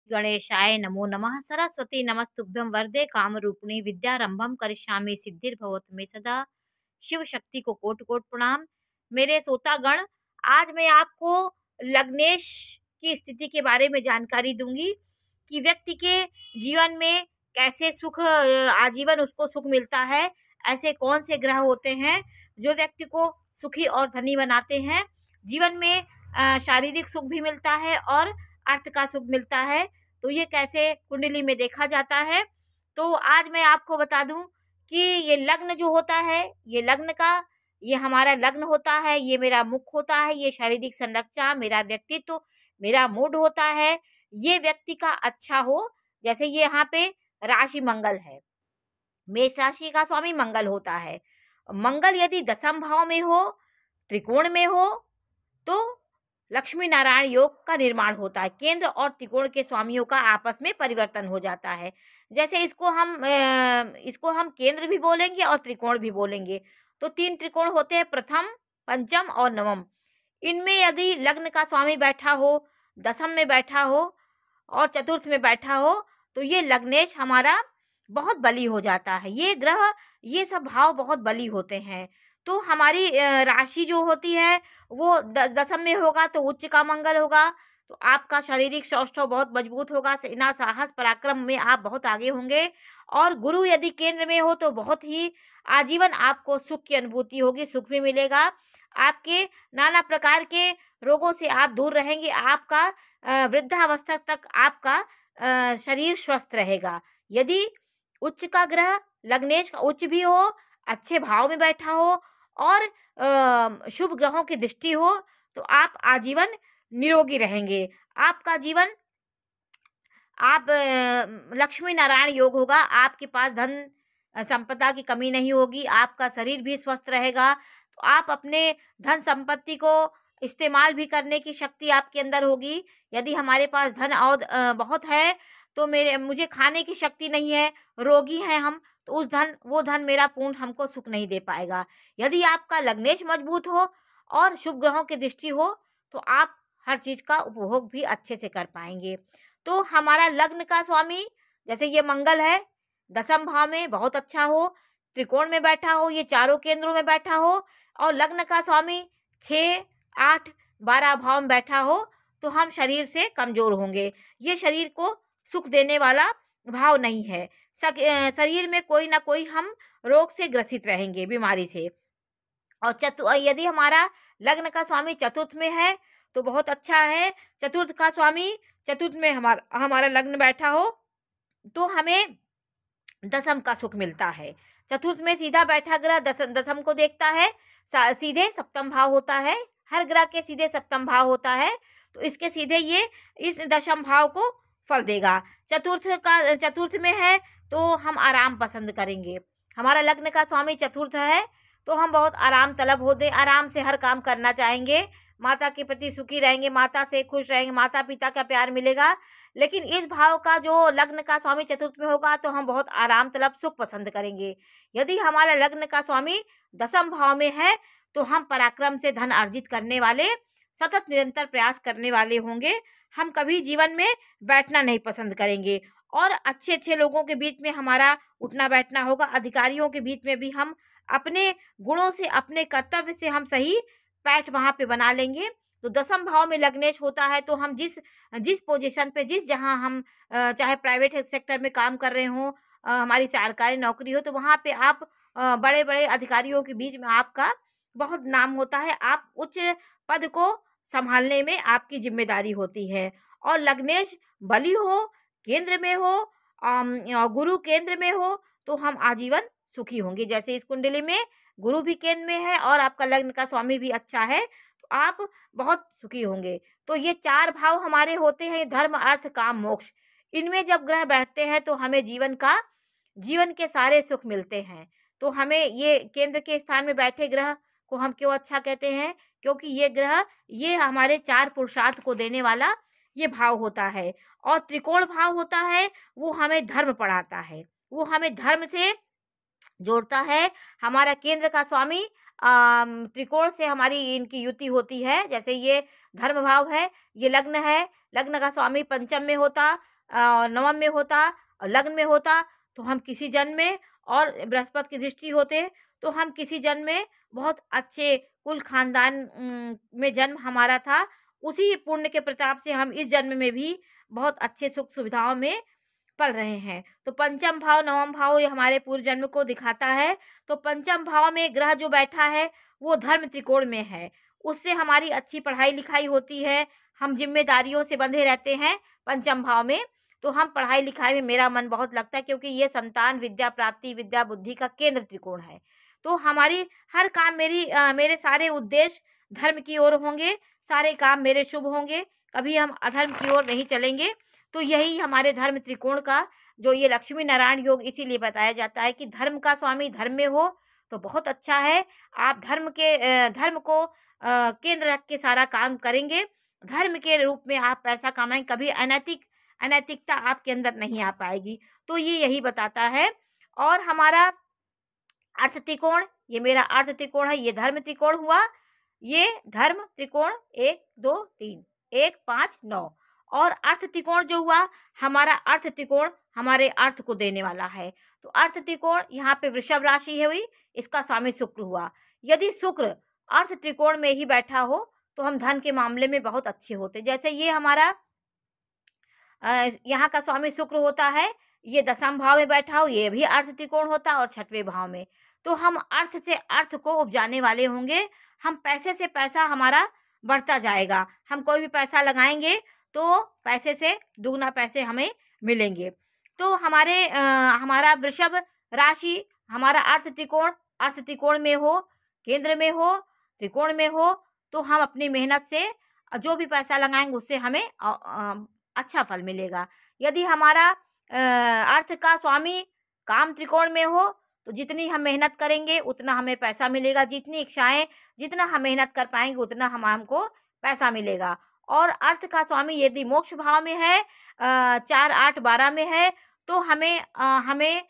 गणेशाय नमो नमः। सरस्वती नमस्तुभ्यं वरदे कामरूपिणी विद्यारंभम करिष्यामि सिद्धिर्भवतु मे सदा। शिव शक्ति को कोटि कोटि प्रणाम। मेरे श्रोतागण, आज मैं आपको लग्नेश की स्थिति के बारे में जानकारी दूंगी कि व्यक्ति के जीवन में कैसे सुख आजीवन उसको सुख मिलता है। ऐसे कौन से ग्रह होते हैं जो व्यक्ति को सुखी और धनी बनाते हैं। जीवन में शारीरिक सुख भी मिलता है और अर्थ का सुख मिलता है। तो ये कैसे कुंडली में देखा जाता है, तो आज मैं आपको बता दूं कि ये लग्न जो होता है, ये लग्न का, ये हमारा लग्न होता है, ये मेरा मुख होता है, ये शारीरिक संरचना, मेरा व्यक्तित्व, मेरा मूड होता है। ये व्यक्ति का अच्छा हो, जैसे ये यहाँ पे राशि मंगल है, मेष राशि का स्वामी मंगल होता है। मंगल यदि दशम भाव में हो, त्रिकोण में हो, तो लक्ष्मी नारायण योग का निर्माण होता है। केंद्र और त्रिकोण के स्वामियों का आपस में परिवर्तन हो जाता है। जैसे इसको हम केंद्र भी बोलेंगे और त्रिकोण भी बोलेंगे। तो 3 त्रिकोण होते हैं, प्रथम, पंचम और नवम। इनमें यदि लग्न का स्वामी बैठा हो, दशम में बैठा हो और चतुर्थ में बैठा हो, तो ये लग्नेश हमारा बहुत बली हो जाता है। ये ग्रह, ये सब भाव बहुत बली होते हैं। तो हमारी राशि जो होती है वो दशम में होगा तो उच्च का मंगल होगा। तो आपका शारीरिक सौष्ठव बहुत मजबूत होगा, सेना साहस पराक्रम में आप बहुत आगे होंगे। और गुरु यदि केंद्र में हो तो बहुत ही आजीवन आपको सुख की अनुभूति होगी, सुख भी मिलेगा। आपके नाना प्रकार के रोगों से आप दूर रहेंगे। आपका वृद्धावस्था तक आपका शरीर स्वस्थ रहेगा। यदि उच्च का ग्रह लग्नेश का उच्च भी हो, अच्छे भाव में बैठा हो और शुभ ग्रहों की दृष्टि हो, तो आप आजीवन निरोगी रहेंगे। आपका जीवन, आप लक्ष्मी नारायण योग होगा। आपके पास धन संपदा की कमी नहीं होगी। आपका शरीर भी स्वस्थ रहेगा। तो आप अपने धन संपत्ति को इस्तेमाल भी करने की शक्ति आपके अंदर होगी। यदि हमारे पास धन और बहुत है तो मुझे खाने की शक्ति नहीं है, रोगी हैं हम, तो वो धन मेरा पूर्ण हमको सुख नहीं दे पाएगा। यदि आपका लग्नेश मजबूत हो और शुभ ग्रहों की दृष्टि हो, तो आप हर चीज़ का उपभोग भी अच्छे से कर पाएंगे। तो हमारा लग्न का स्वामी, जैसे ये मंगल है, दशम भाव में बहुत अच्छा हो, त्रिकोण में बैठा हो, ये चारों केंद्रों में बैठा हो, और लग्न का स्वामी 6, 8, 12 भाव में बैठा हो, तो हम शरीर से कमज़ोर होंगे। ये शरीर को सुख देने वाला भाव नहीं है। शरीर में कोई ना कोई हम रोग से ग्रसित रहेंगे, बीमारी से। और यदि हमारा लग्न का स्वामी चतुर्थ में है तो बहुत अच्छा है। चतुर्थ का स्वामी, चतुर्थ में हमारा लग्न बैठा हो तो हमें दशम का सुख मिलता है। चतुर्थ में सीधा बैठा ग्रह दशम को देखता है, सीधे सप्तम भाव होता है। हर ग्रह के सीधे सप्तम भाव होता है, तो इसके सीधे ये इस दशम भाव को फल देगा। चतुर्थ में है तो हम आराम पसंद करेंगे। हमारा लग्न का स्वामी चतुर्थ है तो हम बहुत आराम तलब होते, आराम से हर काम करना चाहेंगे, माता के प्रति सुखी रहेंगे, माता से खुश रहेंगे, माता पिता का प्यार मिलेगा। लेकिन इस भाव का जो लग्न का स्वामी चतुर्थ में होगा तो हम बहुत आराम तलब सुख पसंद करेंगे। यदि हमारा लग्न का स्वामी दशम भाव में है तो हम पराक्रम से धन अर्जित करने वाले, सतत निरंतर प्रयास करने वाले होंगे। हम कभी जीवन में बैठना नहीं पसंद करेंगे और अच्छे अच्छे लोगों के बीच में हमारा उठना बैठना होगा। अधिकारियों के बीच में भी हम अपने गुणों से, अपने कर्तव्य से हम सही पैठ वहाँ पे बना लेंगे। तो दशम भाव में लग्नेश होता है तो हम जिस पोजीशन पे, जहाँ हम चाहे प्राइवेट सेक्टर में काम कर रहे हों, हमारी सरकारी नौकरी हो, तो वहाँ पे आप बड़े बड़े अधिकारियों के बीच में आपका बहुत नाम होता है। आप उच्च पद को संभालने में आपकी जिम्मेदारी होती है। और लग्नेश बली हो, केंद्र में हो, गुरु केंद्र में हो, तो हम आजीवन सुखी होंगे। जैसे इस कुंडली में गुरु भी केंद्र में है और आपका लग्न का स्वामी भी अच्छा है, तो आप बहुत सुखी होंगे। तो ये 4 भाव हमारे होते हैं, धर्म, अर्थ, काम, मोक्ष। इनमें जब ग्रह बैठते हैं तो हमें जीवन के सारे सुख मिलते हैं। तो हमें ये केंद्र के स्थान में बैठे ग्रह को हम क्यों अच्छा कहते हैं? क्योंकि ये ग्रह, ये हमारे 4 पुरुषार्थ को देने वाला ये भाव होता है। और त्रिकोण भाव होता है, वो हमें धर्म पढ़ाता है, वो हमें धर्म से जोड़ता है। हमारा केंद्र का स्वामी त्रिकोण से हमारी इनकी युति होती है। जैसे ये धर्म भाव है, ये लग्न है, लग्न का स्वामी पंचम में होता नवम में होता और लग्न में होता तो हम किसी जन्म में, और बृहस्पति की दृष्टि होते तो हम किसी जन्म में बहुत अच्छे कुल खानदान में जन्म हमारा था। उसी पुण्य के प्रताप से हम इस जन्म में भी बहुत अच्छे सुख सुविधाओं में पल रहे हैं। तो पंचम भाव नवम भाव ये हमारे पूर्व जन्म को दिखाता है। तो पंचम भाव में ग्रह जो बैठा है वो धर्म त्रिकोण में है, उससे हमारी अच्छी पढ़ाई लिखाई होती है, हम जिम्मेदारियों से बंधे रहते हैं पंचम भाव में। तो हम पढ़ाई लिखाई में मेरा मन बहुत लगता है, क्योंकि ये संतान विद्या प्राप्ति विद्या बुद्धि का केंद्र त्रिकोण है। तो हमारी हर काम मेरे सारे उद्देश्य धर्म की ओर होंगे, सारे काम मेरे शुभ होंगे, कभी हम अधर्म की ओर नहीं चलेंगे। तो यही हमारे धर्म त्रिकोण का जो ये लक्ष्मी नारायण योग इसीलिए बताया जाता है कि धर्म का स्वामी धर्म में हो तो बहुत अच्छा है। आप धर्म को केंद्र रख के सारा काम करेंगे, धर्म के रूप में आप पैसा कमाएंगे, कभी अनैतिकता आपके अंदर नहीं आ पाएगी। तो ये यही बताता है। और हमारा अर्थ त्रिकोण, ये मेरा अर्थ त्रिकोण है, ये धर्म त्रिकोण हुआ, ये धर्म त्रिकोण 1 2 3 1 5 9। और अर्थ त्रिकोण जो हुआ हमारा अर्थ त्रिकोण हमारे अर्थ को देने वाला है। तो अर्थ त्रिकोण यहाँ पे वृषभ राशि है हुई, इसका स्वामी शुक्र हुआ। यदि शुक्र अर्थ त्रिकोण में ही बैठा हो तो हम धन के मामले में बहुत अच्छे होते। जैसे ये हमारा यहाँ का स्वामी शुक्र होता है, ये दशम भाव में बैठा हो, ये भी अर्थ त्रिकोण होता है और छठवें भाव में। तो हम अर्थ से अर्थ को उपजाने वाले होंगे, हम पैसे से पैसा हमारा बढ़ता जाएगा। हम कोई भी पैसा लगाएंगे तो पैसे से दुगना पैसे हमें मिलेंगे। तो हमारा वृषभ राशि हमारा अर्थ त्रिकोण में हो, केंद्र में हो, त्रिकोण में हो, तो हम अपनी मेहनत से जो भी पैसा लगाएंगे उससे हमें अच्छा फल मिलेगा। यदि हमारा अर्थ का स्वामी काम त्रिकोण में हो तो जितनी हम मेहनत करेंगे उतना हमें पैसा मिलेगा, जितनी इच्छाएं जितना हम मेहनत कर पाएंगे उतना हमको पैसा मिलेगा। और अर्थ का स्वामी यदि मोक्ष भाव में है, 4 8 12 में है, तो हमें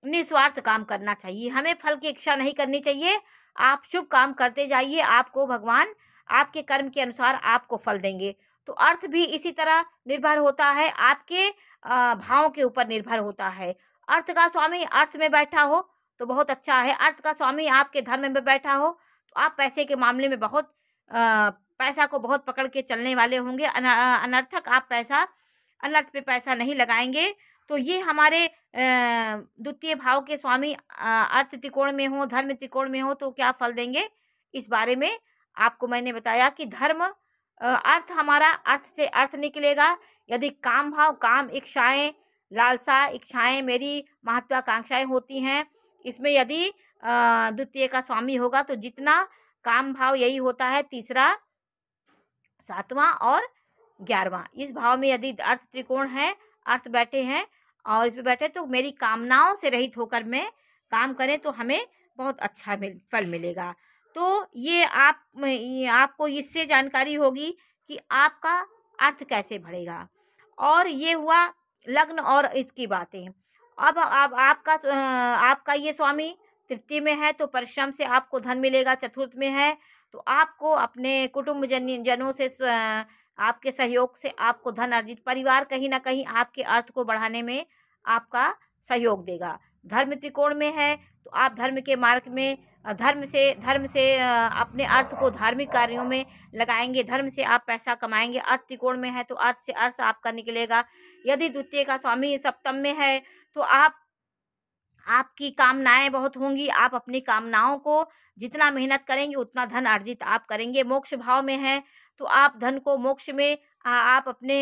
निस्वार्थ काम करना चाहिए, हमें फल की इच्छा नहीं करनी चाहिए। आप शुभ काम करते जाइए, आपको भगवान आपके कर्म के अनुसार आपको फल देंगे। तो अर्थ भी इसी तरह निर्भर होता है, आपके भाव के ऊपर निर्भर होता है। अर्थ का स्वामी अर्थ में बैठा हो तो बहुत अच्छा है, अर्थ का स्वामी आपके धर्म में बैठा हो तो आप पैसे के मामले में बहुत पैसा को बहुत पकड़ के चलने वाले होंगे। अनर्थक आप अनर्थ पे पैसा नहीं लगाएंगे। तो ये हमारे द्वितीय भाव के स्वामी अर्थ त्रिकोण में हो, धर्म त्रिकोण में हो तो क्या फल देंगे, इस बारे में आपको मैंने बताया कि धर्म अर्थ हमारा अर्थ से अर्थ निकलेगा। यदि काम भाव काम इच्छाएं लालसा इच्छाएं मेरी महत्वाकांक्षाएं होती हैं, इसमें यदि द्वितीय का स्वामी होगा तो जितना काम भाव यही होता है, तीसरा 7वां और 11वां, इस भाव में यदि अर्थ त्रिकोण है, अर्थ बैठे हैं और इसमें बैठे तो मेरी कामनाओं से रहित होकर मैं काम करें तो हमें बहुत अच्छा फल मिलेगा। तो ये आपको इससे जानकारी होगी कि आपका अर्थ कैसे बढ़ेगा। और ये हुआ लग्न और इसकी बातें। अब आपका ये स्वामी तृतीय में है तो परिश्रम से आपको धन मिलेगा, चतुर्थ में है तो आपको अपने कुटुंब जनों से आपके सहयोग से आपको धन अर्जित, परिवार कहीं ना कहीं आपके अर्थ को बढ़ाने में आपका सहयोग देगा। धर्म त्रिकोण में है तो आप धर्म के मार्ग में धर्म से अपने अर्थ को धार्मिक कार्यों में लगाएंगे, धर्म से आप पैसा कमाएंगे। अर्थ त्रिकोण में है तो अर्थ से अर्थ आपका निकलेगा। यदि द्वितीय का स्वामी सप्तम में है तो आपकी कामनाएं बहुत होंगी, आप अपनी कामनाओं को जितना मेहनत करेंगे उतना धन अर्जित आप करेंगे। मोक्ष भाव में है तो आप धन को मोक्ष में आप अपने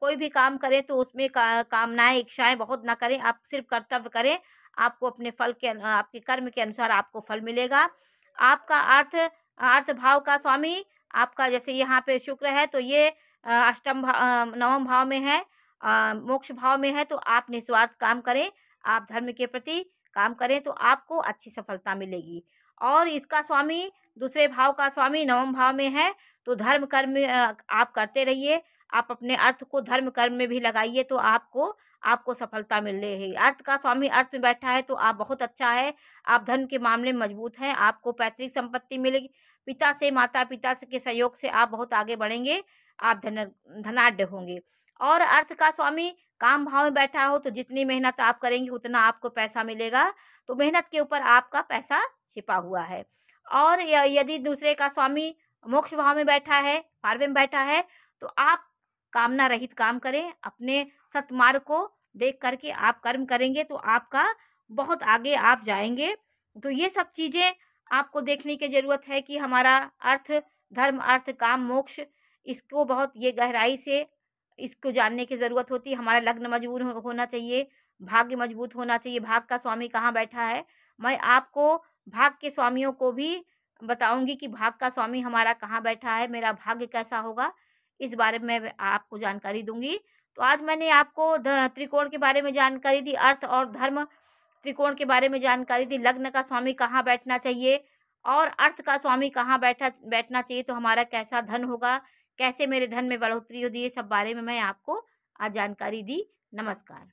कोई भी काम करें तो उसमें कामनाएं इच्छाएं बहुत ना करें, आप सिर्फ कर्तव्य करें, आपको अपने फल के आपके कर्म के अनुसार आपको फल मिलेगा। आपका अर्थ भाव का स्वामी आपका जैसे यहाँ पे शुक्र है तो ये नवम भाव में है, मोक्ष भाव में है तो आप निस्वार्थ काम करें, आप धर्म के प्रति काम करें तो आपको अच्छी सफलता मिलेगी। और इसका स्वामी दूसरे भाव का स्वामी नवम भाव में है तो धर्म कर्म आप करते रहिए, आप अपने अर्थ को धर्म कर्म में भी लगाइए तो आपको सफलता मिल रही है। अर्थ का स्वामी अर्थ में बैठा है तो आप बहुत अच्छा है, आप धर्म के मामले में मजबूत हैं, आपको पैतृक संपत्ति मिलेगी, पिता से माता पिता के सहयोग से आप बहुत आगे बढ़ेंगे, आप धनाढ्य होंगे। और अर्थ का स्वामी काम भाव में बैठा हो तो जितनी मेहनत आप करेंगे उतना आपको पैसा मिलेगा, तो मेहनत के ऊपर आपका पैसा छिपा हुआ है। और यदि दूसरे का स्वामी मोक्ष भाव में बैठा है, पार्व में बैठा है, तो आप कामना रहित काम करें, अपने सत्मार्ग को देख करके आप कर्म करेंगे तो आपका बहुत आगे आप जाएंगे। तो ये सब चीज़ें आपको देखने की ज़रूरत है कि हमारा अर्थ, धर्म, अर्थ, काम, मोक्ष, इसको बहुत ये गहराई से इसको जानने की ज़रूरत होती है। हमारा लग्न मजबूत होना चाहिए, भाग्य मजबूत होना चाहिए। भाग का स्वामी कहाँ बैठा है, मैं आपको भाग के स्वामियों को भी बताऊंगी कि भाग का स्वामी हमारा कहाँ बैठा है, मेरा भाग्य कैसा होगा, इस बारे में मैं आपको जानकारी दूंगी। तो आज मैंने आपको त्रिकोण के बारे में जानकारी दी, अर्थ और धर्म त्रिकोण के बारे में जानकारी दी, लग्न का स्वामी कहाँ बैठना चाहिए और अर्थ का स्वामी कहाँ बैठना चाहिए, तो हमारा कैसा धन होगा, कैसे मेरे धन में बढ़ोतरी होती है, ये सब बारे में मैं आपको आज जानकारी दी। नमस्कार।